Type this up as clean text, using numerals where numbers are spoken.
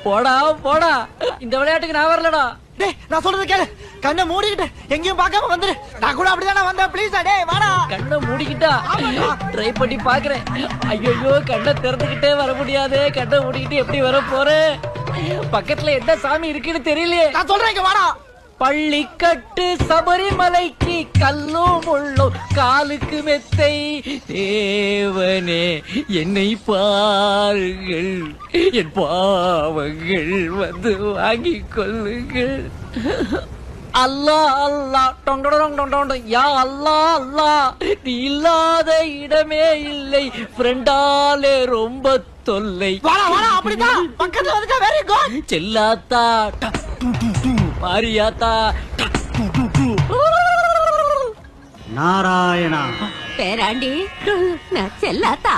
போடா போடா, இந்த விளையாட்டுக்கு நான் வரலடா. டேய் நான் சொல்றது கேளு, கண்ணை மூடிக்கிட்டு எங்கேயும் பார்க்காம வந்துரு. நான் கூட அப்படிதானே வந்தேன், ப்ளீஸ் டேய் வாடா. கண்ணை மூடிக்கிட்டா ட்ரை பண்ணி பாக்குறேன். ஐயோ கண்ணை திறந்துகிட்டே வர முடியாது. கண்ணை மூடிக்கிட்டு எப்படி வர போறேன்? பக்கத்துல என்ன சாமி இருக்குன்னு தெரியலையே. நான் சொல்றேன் இங்க வாடா. பள்ளிக்கட்டு சபரிமலைக்கு கல்லும் முள்ளும் காலுக்கு மெத்தை. தேவனே என்னை பாருங்கள், என் பாவங்கள் வந்து வாங்கிக் கொள்ளுங்கள். அல்லா அல்லா டொண்டொடொண்டொண்டொண்ட யா அல்லா அல்லா, நீ இல்லாத இடமே இல்லை, ஃப்ரெண்டாலே ரொம்ப தொல்லை. வாடா வாடா, அப்படிதான் பக்கத்துல வந்துட்டா. Very good. செல்லாத்தா டக் டு டு டு, மாரியாத்தா டக் டு டு டு. நாராயணா பேராண்டி, நான் செல்லாத்தா.